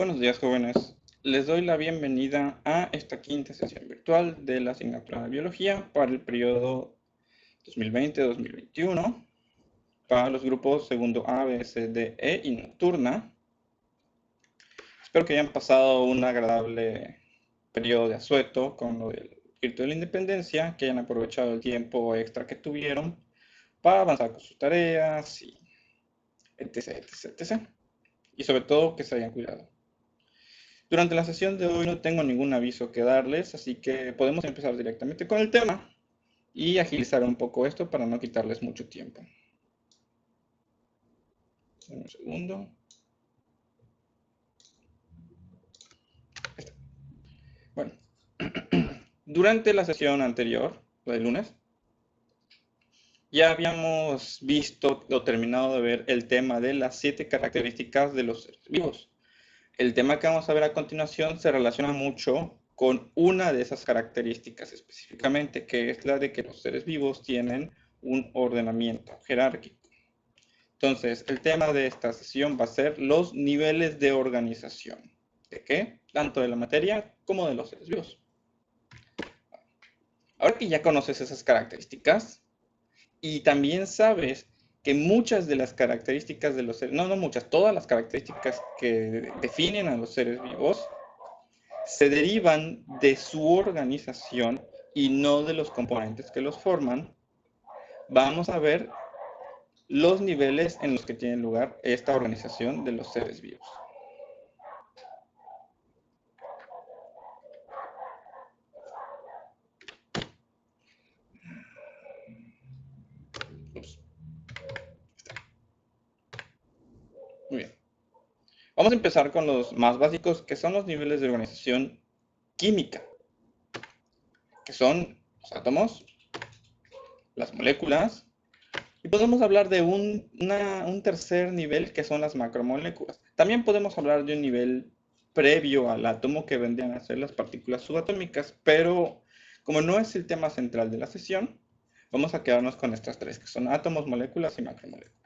Buenos días, jóvenes. Les doy la bienvenida a esta quinta sesión virtual de la asignatura de Biología para el periodo 2020-2021 para los grupos segundo A, B, C, D, E y nocturna. Espero que hayan pasado un agradable periodo de asueto con lo del grito de la independencia, que hayan aprovechado el tiempo extra que tuvieron para avanzar con sus tareas y etc, etc, etc. Y sobre todo que se hayan cuidado. Durante la sesión de hoy no tengo ningún aviso que darles, así que podemos empezar directamente con el tema y agilizar un poco esto para no quitarles mucho tiempo. Un segundo. Bueno, durante la sesión anterior, la del lunes, ya habíamos visto o terminado de ver el tema de las 7 características de los seres vivos. El tema que vamos a ver a continuación se relaciona mucho con una de esas características específicamente, que es la de que los seres vivos tienen un ordenamiento jerárquico. Entonces, el tema de esta sesión va a ser los niveles de organización. ¿De qué? Tanto de la materia como de los seres vivos. Ahora que ya conoces esas características y también sabes que muchas de las características de los seres, no muchas, todas las características que definen a los seres vivos se derivan de su organización y no de los componentes que los forman, vamos a ver los niveles en los que tiene lugar esta organización de los seres vivos. Muy bien. Vamos a empezar con los más básicos, que son los niveles de organización química, que son los átomos, las moléculas, y podemos hablar de un tercer nivel, que son las macromoléculas. También podemos hablar de un nivel previo al átomo, que vendrían a ser las partículas subatómicas, pero como no es el tema central de la sesión, vamos a quedarnos con estas tres, que son átomos, moléculas y macromoléculas.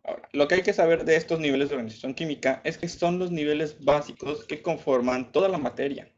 Ahora, lo que hay que saber de estos niveles de organización química es que son los niveles básicos que conforman toda la materia,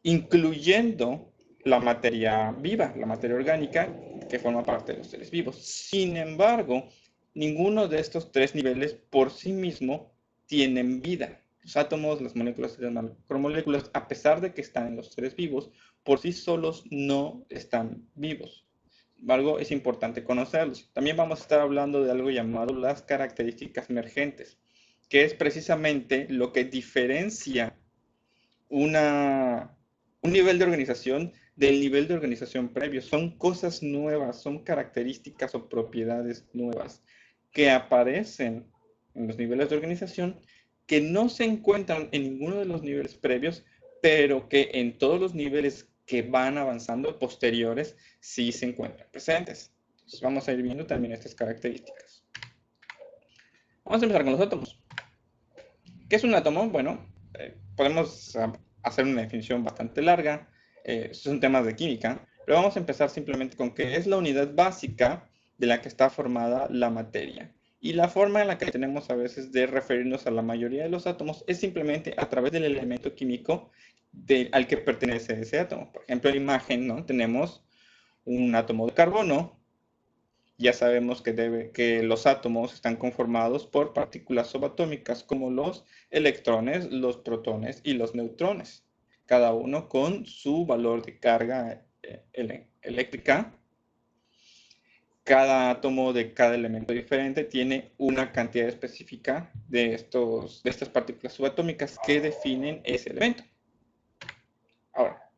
incluyendo la materia viva, la materia orgánica, que forma parte de los seres vivos. Sin embargo, ninguno de estos tres niveles por sí mismo tienen vida. Los átomos, las moléculas y las macromoléculas, a pesar de que están en los seres vivos, por sí solos no están vivos. Sin embargo, es importante conocerlos. También vamos a estar hablando de algo llamado las características emergentes, que es precisamente lo que diferencia un nivel de organización del nivel de organización previo. Son cosas nuevas, son características o propiedades nuevas que aparecen en los niveles de organización que no se encuentran en ninguno de los niveles previos, pero que en todos los niveles que van avanzando posteriores sí se encuentran presentes. Entonces vamos a ir viendo también estas características. Vamos a empezar con los átomos. ¿Qué es un átomo? Bueno, podemos hacer una definición bastante larga, son temas de química, pero vamos a empezar simplemente con qué es la unidad básica de la que está formada la materia. Y la forma en la que tenemos a veces de referirnos a la mayoría de los átomos es simplemente a través del elemento químico al que pertenece ese átomo. Por ejemplo, en la imagen, ¿no? Tenemos un átomo de carbono. Ya sabemos que los átomos están conformados por partículas subatómicas como los electrones, los protones y los neutrones, cada uno con su valor de carga eléctrica. Cada átomo de cada elemento diferente tiene una cantidad específica de estas partículas subatómicas que definen ese elemento. Ahora,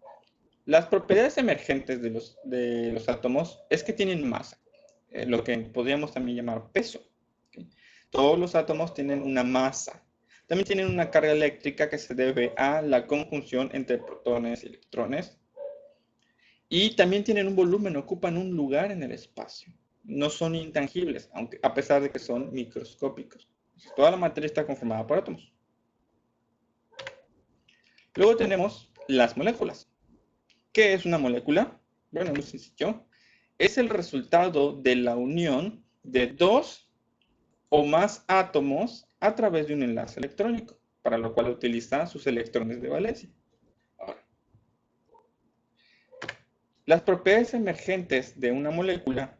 las propiedades emergentes de los átomos es que tienen masa, lo que podríamos también llamar peso. ¿Okay? Todos los átomos tienen una masa. También tienen una carga eléctrica que se debe a la conjunción entre protones y electrones. Y también tienen un volumen, ocupan un lugar en el espacio. No son intangibles, aunque, a pesar de que son microscópicos. Entonces, toda la materia está conformada por átomos. Luego tenemos las moléculas. ¿Qué es una molécula? Bueno, muy sencillo. Es el resultado de la unión de dos o más átomos a través de un enlace electrónico, para lo cual utiliza sus electrones de valencia. Ahora, las propiedades emergentes de una molécula,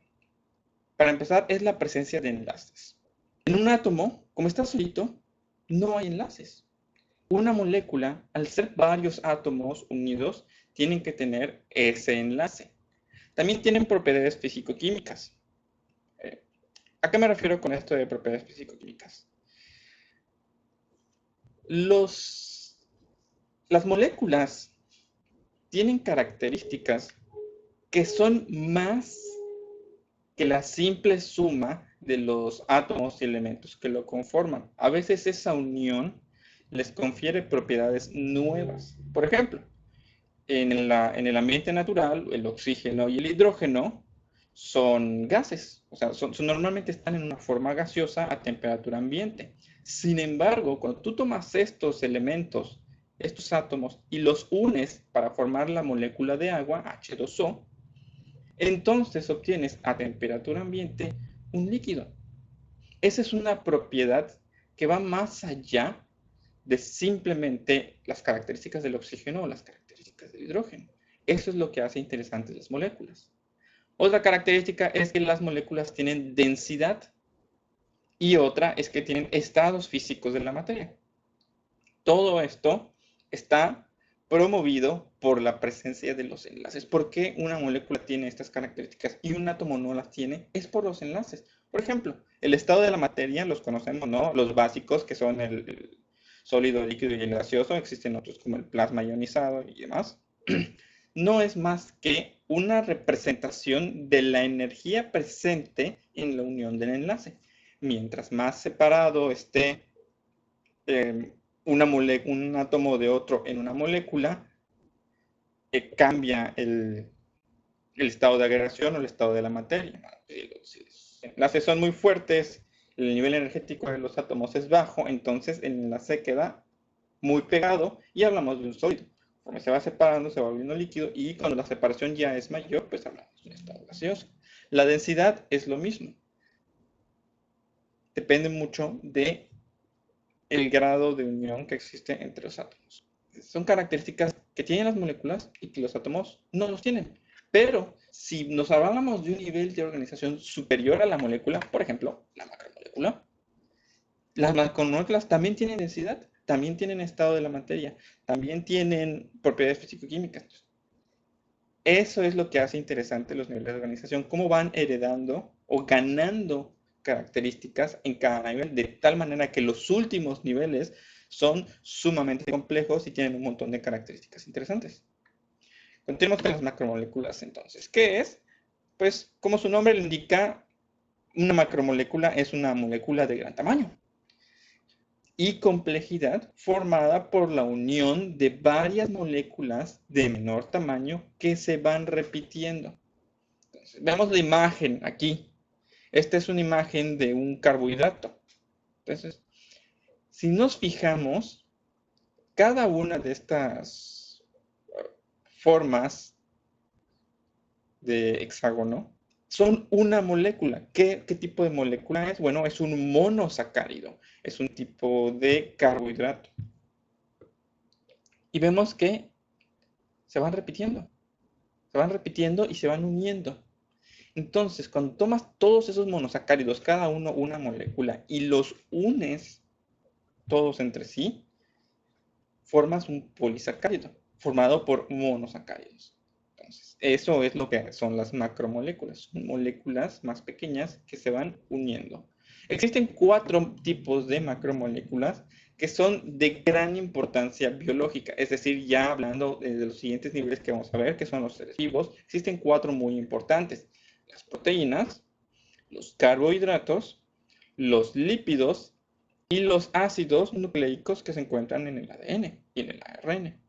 para empezar, es la presencia de enlaces. En un átomo, como está solito, no hay enlaces. Una molécula, al ser varios átomos unidos, tienen que tener ese enlace. También tienen propiedades físico-químicas. ¿A qué me refiero con esto de propiedades físico-químicas? Las moléculas tienen características que son más que la simple suma de los átomos y elementos que lo conforman. A veces esa unión les confiere propiedades nuevas. Por ejemplo, en el ambiente natural, el oxígeno y el hidrógeno son gases, o sea, normalmente están en una forma gaseosa a temperatura ambiente. Sin embargo, cuando tú tomas estos elementos, estos átomos, y los unes para formar la molécula de agua, H2O, entonces obtienes a temperatura ambiente un líquido. Esa es una propiedad que va más allá de simplemente las características del oxígeno o las características del hidrógeno. Eso es lo que hace interesantes las moléculas. Otra característica es que las moléculas tienen densidad y otra es que tienen estados físicos de la materia. Todo esto está promovido por la presencia de los enlaces. ¿Por qué una molécula tiene estas características y un átomo no las tiene? Es por los enlaces. Por ejemplo, el estado de la materia los conocemos, ¿no? Los básicos, que son el sólido, líquido y el gaseoso. Existen otros como el plasma ionizado y demás. No es más que una representación de la energía presente en la unión del enlace. Mientras más separado esté un átomo de otro en una molécula, cambia el estado de agregación o el estado de la materia. Los enlaces son muy fuertes, el nivel energético de los átomos es bajo, entonces el enlace queda muy pegado y hablamos de un sólido. Conforme se va separando, se va volviendo líquido y cuando la separación ya es mayor, pues hablamos de un estado gaseoso. La densidad es lo mismo. Depende mucho de el grado de unión que existe entre los átomos. Son características que tienen las moléculas y que los átomos no los tienen. Pero si nos hablamos de un nivel de organización superior a la molécula, por ejemplo, la macromolécula, las macromoléculas también tienen densidad, también tienen estado de la materia, también tienen propiedades físico-químicas. Eso es lo que hace interesante los niveles de organización, cómo van heredando o ganando características en cada nivel, de tal manera que los últimos niveles son sumamente complejos y tienen un montón de características interesantes. Continuemos con las macromoléculas entonces. ¿Qué es? Pues como su nombre lo indica, una macromolécula es una molécula de gran tamaño y complejidad formada por la unión de varias moléculas de menor tamaño que se van repitiendo. Entonces, veamos la imagen aquí. Esta es una imagen de un carbohidrato. Entonces, si nos fijamos, cada una de estas formas de hexágono son una molécula. ¿Qué tipo de molécula es? Bueno, es un monosacárido. Es un tipo de carbohidrato. Y vemos que se van repitiendo. Se van repitiendo y se van uniendo. Entonces, cuando tomas todos esos monosacáridos, cada uno una molécula, y los unes todos entre sí, formas un polisacárido formado por monosacáridos. Entonces, eso es lo que son las macromoléculas. Son moléculas más pequeñas que se van uniendo. Existen 4 tipos de macromoléculas que son de gran importancia biológica, es decir, ya hablando de los siguientes niveles que vamos a ver, que son los seres vivos, existen 4 muy importantes: las proteínas, los carbohidratos, los lípidos y los ácidos nucleicos que se encuentran en el ADN y en el ARN.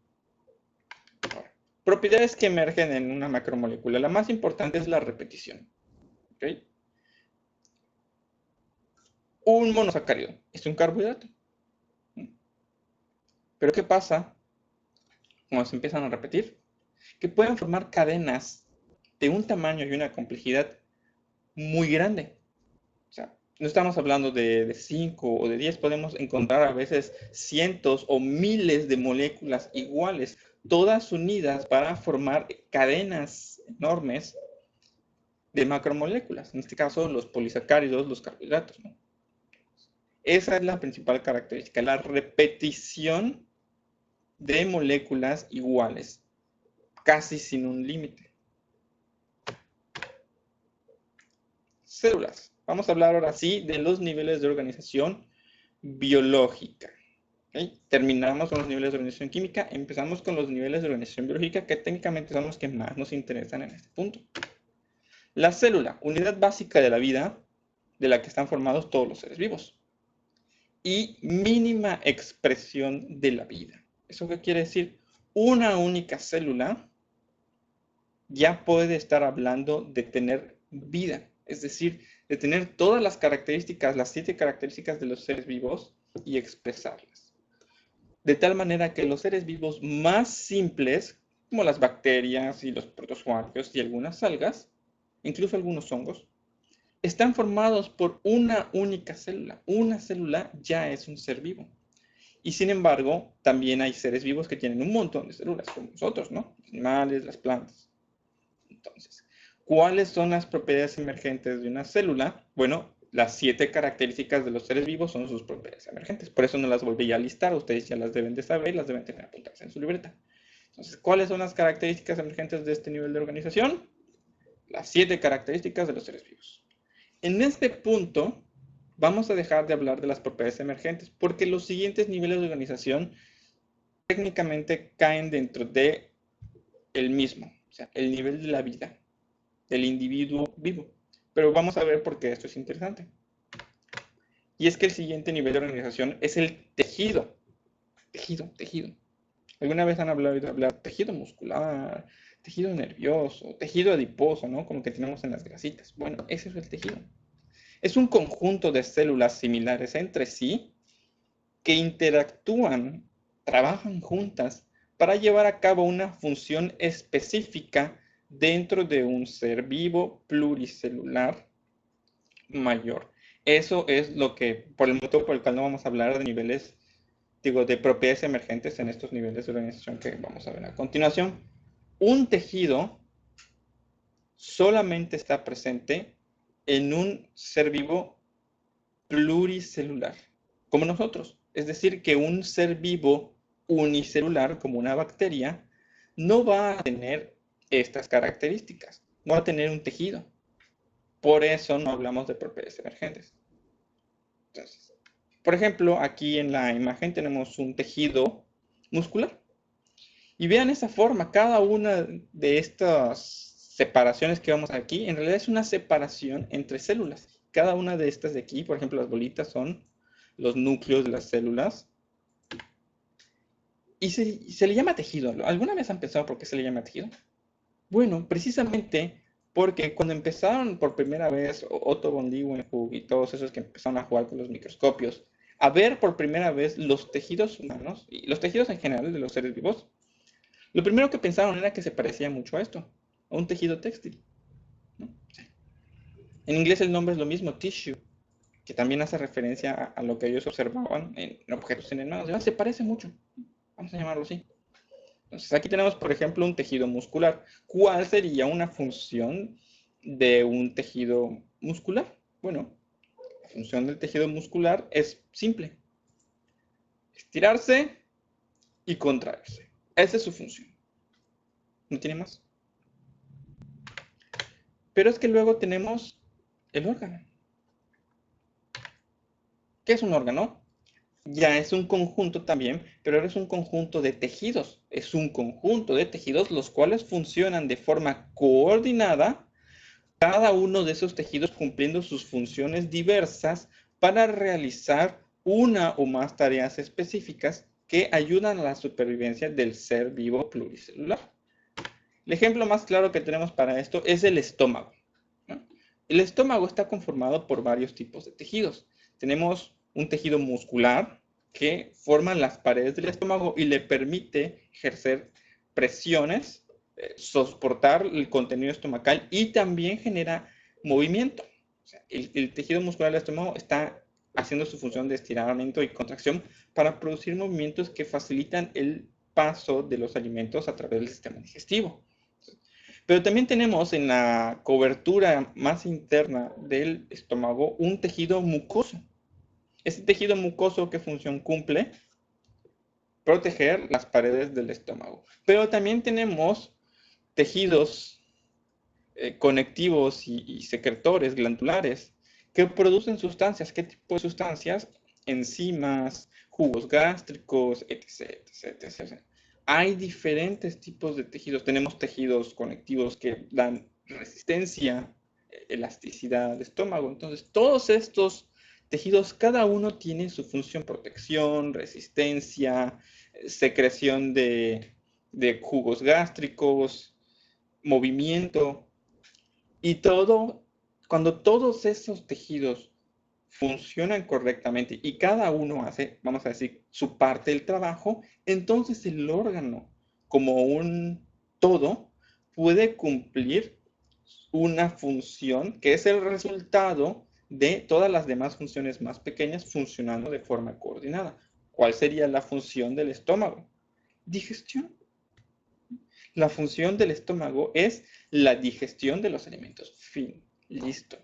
Ahora, propiedades que emergen en una macromolécula. La más importante es la repetición. ¿Okay? Un monosacárido es un carbohidrato. Pero ¿qué pasa cuando se empiezan a repetir? Que pueden formar cadenas de un tamaño y una complejidad muy grande. O sea, no estamos hablando de 5 o de 10, podemos encontrar a veces cientos o miles de moléculas iguales, todas unidas para formar cadenas enormes de macromoléculas, en este caso los polisacáridos, los carbohidratos, ¿no? Esa es la principal característica, la repetición de moléculas iguales, casi sin un límite. Células. Vamos a hablar ahora sí de los niveles de organización biológica. ¿Okay? Terminamos con los niveles de organización química, empezamos con los niveles de organización biológica, que técnicamente son los que más nos interesan en este punto. La célula, unidad básica de la vida, de la que están formados todos los seres vivos. Y mínima expresión de la vida. ¿Eso qué quiere decir? Una única célula ya puede estar hablando de tener vida, es decir, de tener todas las características, las 7 características de los seres vivos y expresarlas. De tal manera que los seres vivos más simples, como las bacterias y los protozoarios y algunas algas, incluso algunos hongos, están formados por una única célula. Una célula ya es un ser vivo. Y sin embargo, también hay seres vivos que tienen un montón de células, como nosotros, ¿no? Los animales, las plantas. Entonces, ¿cuáles son las propiedades emergentes de una célula? Bueno, las 7 características de los seres vivos son sus propiedades emergentes. Por eso no las volví a listar, ustedes ya las deben de saber, las deben tener apuntadas en su libreta. Entonces, ¿cuáles son las características emergentes de este nivel de organización? Las 7 características de los seres vivos. En este punto, vamos a dejar de hablar de las propiedades emergentes, porque los siguientes niveles de organización técnicamente caen dentro de el mismo, o sea, el nivel de la vida del individuo vivo. Pero vamos a ver por qué esto es interesante. Y es que el siguiente nivel de organización es el tejido. Tejido. ¿Alguna vez han hablado de hablar tejido muscular, tejido nervioso, tejido adiposo, ¿no? Como que tenemos en las grasitas. Bueno, ese es el tejido. Es un conjunto de células similares entre sí que interactúan, trabajan juntas para llevar a cabo una función específica dentro de un ser vivo pluricelular mayor. Eso es lo que, por el motivo por el cual no vamos a hablar de niveles, digo, de propiedades emergentes en estos niveles de organización que vamos a ver a continuación. Un tejido solamente está presente en un ser vivo pluricelular, como nosotros. Es decir, que un ser vivo unicelular, como una bacteria, no va a tener estas características, no va a tener un tejido. Por eso no hablamos de propiedades emergentes. Entonces, por ejemplo, aquí en la imagen tenemos un tejido muscular. Y vean esa forma, cada una de estas separaciones que vemos aquí, en realidad es una separación entre células. Cada una de estas de aquí, por ejemplo, las bolitas son los núcleos de las células. Y se le llama tejido. ¿Alguna vez han pensado por qué se le llama tejido? Bueno, precisamente porque cuando empezaron por primera vez Otto von Leeuwenhoek y todos esos que empezaron a jugar con los microscopios, a ver por primera vez los tejidos humanos y los tejidos en general de los seres vivos, lo primero que pensaron era que se parecía mucho a esto, a un tejido textil, ¿no? En inglés el nombre es lo mismo, tissue, que también hace referencia a lo que ellos observaban en objetos inanimados. Se parece mucho, vamos a llamarlo así. Entonces aquí tenemos, por ejemplo, un tejido muscular. ¿Cuál sería una función de un tejido muscular? Bueno, la función del tejido muscular es simple. Estirarse y contraerse. Esa es su función. No tiene más. Pero es que luego tenemos el órgano. ¿Qué es un órgano? Ya es un conjunto también, pero ahora es un conjunto de tejidos. Es un conjunto de tejidos los cuales funcionan de forma coordinada, cada uno de esos tejidos cumpliendo sus funciones diversas para realizar una o más tareas específicas que ayudan a la supervivencia del ser vivo pluricelular. El ejemplo más claro que tenemos para esto es el estómago, ¿no? El estómago está conformado por varios tipos de tejidos. Tenemos un tejido muscular que forma las paredes del estómago y le permite ejercer presiones, soportar el contenido estomacal y también genera movimiento. O sea, el tejido muscular del estómago está haciendo su función de estiramiento y contracción para producir movimientos que facilitan el paso de los alimentos a través del sistema digestivo. Pero también tenemos en la cobertura más interna del estómago un tejido mucoso. Este tejido mucoso, ¿qué función cumple? Proteger las paredes del estómago. Pero también tenemos tejidos conectivos y secretores glandulares que producen sustancias. ¿Qué tipo de sustancias? Enzimas, jugos gástricos, etc, etc, etc. Hay diferentes tipos de tejidos. Tenemos tejidos conectivos que dan resistencia, elasticidad al estómago. Entonces, todos estos tejidos, cada uno tiene su función: protección, resistencia, secreción de jugos gástricos, movimiento. Y todo, cuando todos esos tejidos funcionan correctamente y cada uno hace, vamos a decir, su parte del trabajo, entonces el órgano, como un todo, puede cumplir una función que es el resultado de todas las demás funciones más pequeñas funcionando de forma coordinada. ¿Cuál sería la función del estómago? Digestión. La función del estómago es la digestión de los alimentos. Fin. Listo.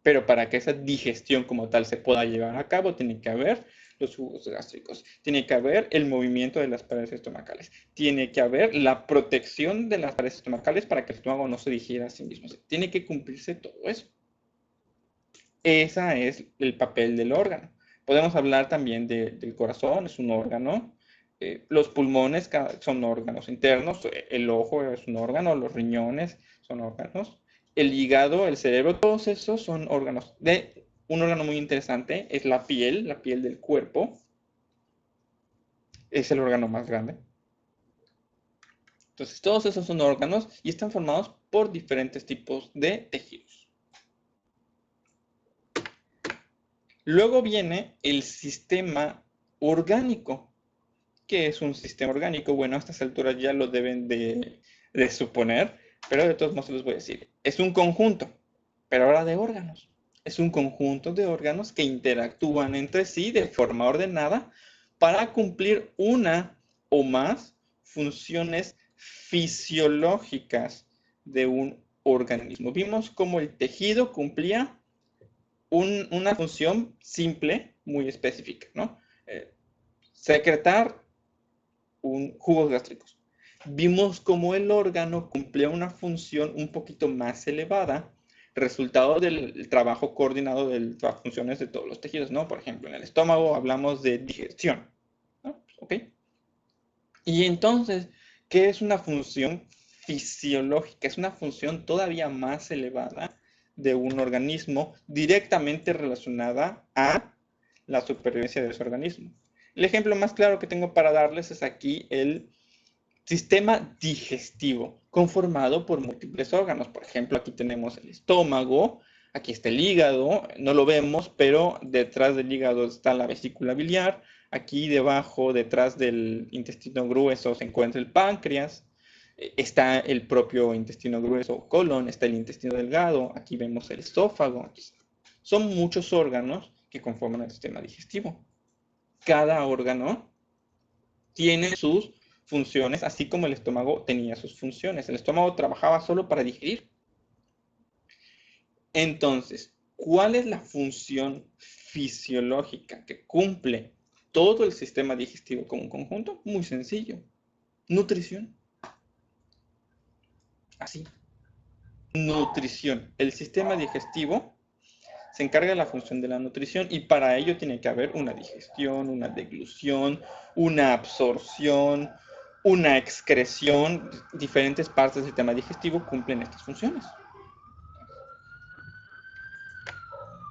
Pero para que esa digestión como tal se pueda llevar a cabo, tiene que haber los jugos gástricos, tiene que haber el movimiento de las paredes estomacales, tiene que haber la protección de las paredes estomacales para que el estómago no se digiera a sí mismo. Tiene que cumplirse todo eso. Ese es el papel del órgano. Podemos hablar también del corazón, es un órgano. Los pulmones son órganos internos, el ojo es un órgano, los riñones son órganos, el hígado, el cerebro, todos esos son órganos. Un órgano muy interesante es la piel del cuerpo, es el órgano más grande. Entonces, todos esos son órganos y están formados por diferentes tipos de tejidos. Luego viene el sistema orgánico. ¿Qué es un sistema orgánico? Bueno, a estas alturas ya lo deben de suponer, pero de todos modos les voy a decir. Es un conjunto, pero ahora de órganos. Es un conjunto de órganos que interactúan entre sí de forma ordenada para cumplir una o más funciones fisiológicas de un organismo. Vimos cómo el tejido cumplía una función simple, muy específica, ¿no? Secretar jugos gástricos. Vimos cómo el órgano cumplía una función un poquito más elevada, resultado del trabajo coordinado de las funciones de todos los tejidos, ¿no? Por ejemplo, en el estómago hablamos de digestión, ¿no? ¿Ok? Y entonces, ¿qué es una función fisiológica? Es una función todavía más elevada de un organismo directamente relacionada a la supervivencia de ese organismo. El ejemplo más claro que tengo para darles es aquí el sistema digestivo, conformado por múltiples órganos. Por ejemplo, aquí tenemos el estómago, aquí está el hígado, no lo vemos, pero detrás del hígado está la vesícula biliar. Aquí debajo, detrás del intestino grueso, se encuentra el páncreas. Está el propio intestino grueso, colon, está el intestino delgado. Aquí vemos el esófago. Son muchos órganos que conforman el sistema digestivo. Cada órgano tiene sus funciones, así como el estómago tenía sus funciones. El estómago trabajaba solo para digerir. Entonces, ¿cuál es la función fisiológica que cumple todo el sistema digestivo como un conjunto? Muy sencillo. Nutrición. Así. Nutrición. El sistema digestivo se encarga de la función de la nutrición y para ello tiene que haber una digestión, una deglución, una absorción, una excreción. Diferentes partes del sistema digestivo cumplen estas funciones.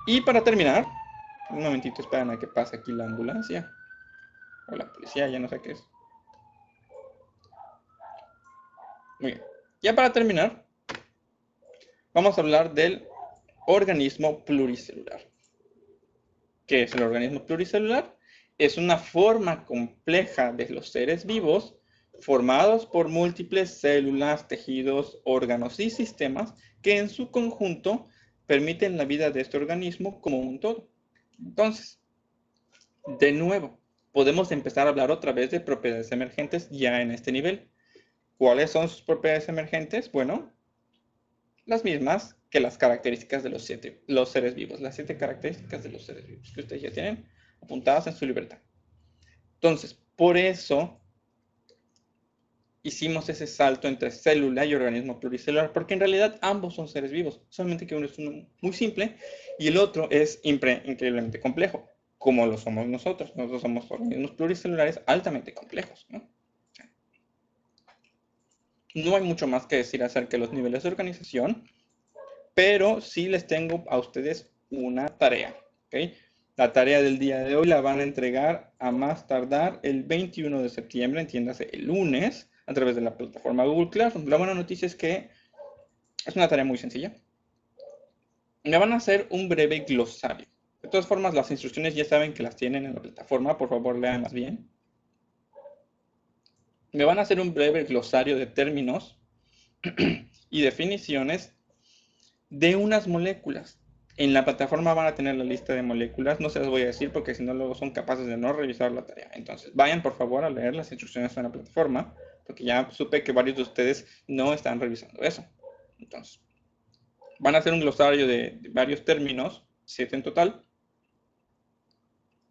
Y para terminar, un momentito, esperan a que pase aquí la ambulancia o la policía, ya no sé qué es. Muy bien. Ya para terminar, vamos a hablar del organismo pluricelular. ¿Qué es el organismo pluricelular? Es una forma compleja de los seres vivos formados por múltiples células, tejidos, órganos y sistemas que en su conjunto permiten la vida de este organismo como un todo. Entonces, de nuevo, podemos empezar a hablar otra vez de propiedades emergentes ya en este nivel. ¿Cuáles son sus propiedades emergentes? Bueno, las mismas que las características de los seres vivos, las 7 características de los seres vivos que ustedes ya tienen apuntadas en su libreta. Entonces, por eso hicimos ese salto entre célula y organismo pluricelular, porque en realidad ambos son seres vivos, solamente que uno es uno muy simple y el otro es increíblemente complejo, como lo somos nosotros. Nosotros somos organismos pluricelulares altamente complejos, ¿no? No hay mucho más que decir acerca de los niveles de organización, pero sí les tengo a ustedes una tarea, ¿ok? La tarea del día de hoy la van a entregar a más tardar el 21 de septiembre, entiéndase, el lunes, a través de la plataforma Google Classroom. La buena noticia es que es una tarea muy sencilla. Me van a hacer un breve glosario. De todas formas, las instrucciones ya saben que las tienen en la plataforma, por favor, léanlas bien. Me van a hacer un breve glosario de términos y definiciones de unas moléculas. En la plataforma van a tener la lista de moléculas, no se las voy a decir porque si no luego son capaces de no revisar la tarea. Entonces, vayan por favor a leer las instrucciones en la plataforma, porque ya supe que varios de ustedes no están revisando eso. Entonces, van a hacer un glosario de varios términos, 7 en total,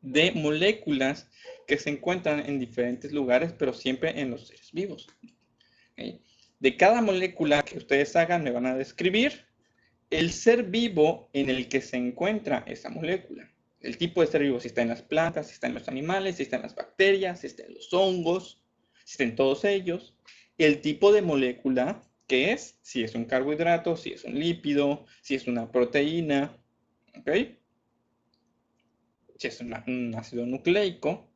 de moléculas que se encuentran en diferentes lugares, pero siempre en los seres vivos. ¿Okay? De cada molécula que ustedes hagan, me van a describir el ser vivo en el que se encuentra esa molécula. El tipo de ser vivo, si está en las plantas, si está en los animales, si está en las bacterias, si está en los hongos, si está en todos ellos. El tipo de molécula que es, si es un carbohidrato, si es un lípido, si es una proteína, ¿ok? Si es un ácido nucleico.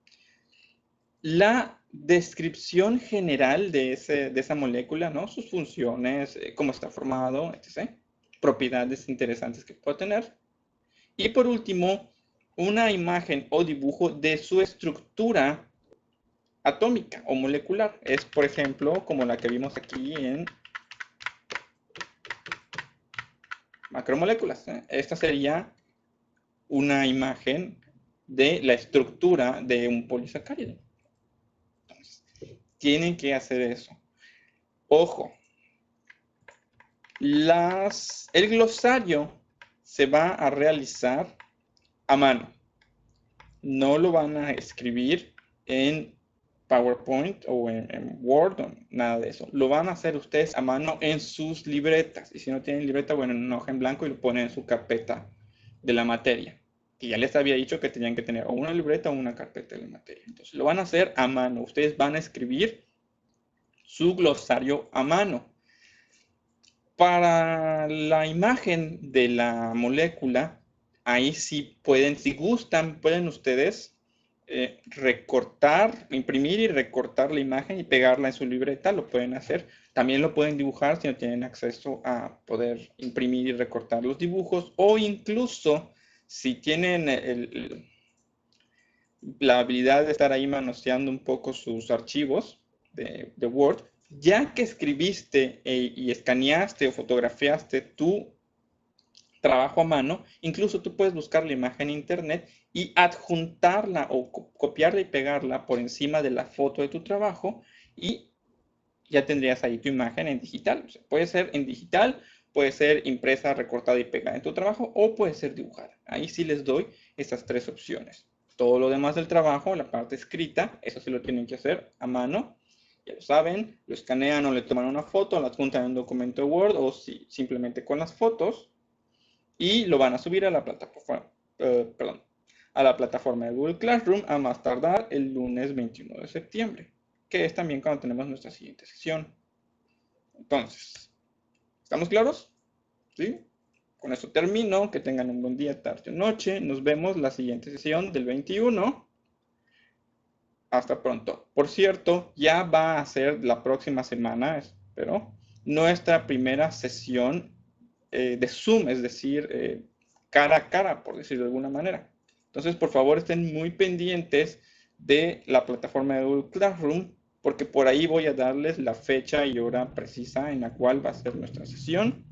La descripción general de esa molécula, ¿no? Sus funciones, cómo está formado, etc. Propiedades interesantes que puede tener. Y por último, una imagen o dibujo de su estructura atómica o molecular. Es, por ejemplo, como la que vimos aquí en macromoléculas. Esta sería una imagen de la estructura de un polisacárido. Entonces, tienen que hacer eso. Ojo, el glosario se va a realizar a mano. No lo van a escribir en PowerPoint o en Word o nada de eso. Lo van a hacer ustedes a mano en sus libretas. Y si no tienen libreta, bueno, en una hoja en blanco y lo ponen en su carpeta de la materia. Y ya les había dicho que tenían que tener o una libreta o una carpeta de la materia. Entonces lo van a hacer a mano. Ustedes van a escribir su glosario a mano. Para la imagen de la molécula, ahí sí pueden, si gustan, pueden ustedes recortar, imprimir y recortar la imagen y pegarla en su libreta, lo pueden hacer. También lo pueden dibujar si no tienen acceso a poder imprimir y recortar los dibujos, o incluso si tienen la habilidad de estar ahí manoseando un poco sus archivos de Word, ya que escribiste y escaneaste o fotografiaste tu trabajo a mano, incluso tú puedes buscar la imagen en internet y adjuntarla o copiarla y pegarla por encima de la foto de tu trabajo y ya tendrías ahí tu imagen en digital. O sea, puede ser en digital, puede ser impresa, recortada y pegada en tu trabajo o puede ser dibujada. Ahí sí les doy estas 3 opciones. Todo lo demás del trabajo, la parte escrita, eso sí lo tienen que hacer a mano. Ya lo saben, lo escanean o le toman una foto, la adjuntan en un documento Word o simplemente con las fotos y lo van a subir a la plataforma, a la plataforma de Google Classroom a más tardar el lunes 21 de septiembre, que es también cuando tenemos nuestra siguiente sesión. Entonces, ¿estamos claros? ¿Sí? Con eso termino. Que tengan un buen día, tarde o noche. Nos vemos la siguiente sesión del 21. Hasta pronto. Por cierto, ya va a ser la próxima semana, espero, nuestra primera sesión de Zoom, es decir, cara a cara, por decirlo de alguna manera. Entonces, por favor, estén muy pendientes de la plataforma de Google Classroom, porque por ahí voy a darles la fecha y hora precisa en la cual va a ser nuestra sesión.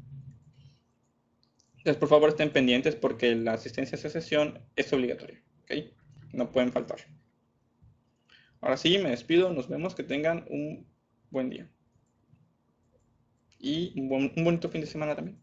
Entonces, por favor, estén pendientes porque la asistencia a esa sesión es obligatoria, ¿ok? No pueden faltar. Ahora sí, me despido, nos vemos, que tengan un buen día. Y un bonito fin de semana también.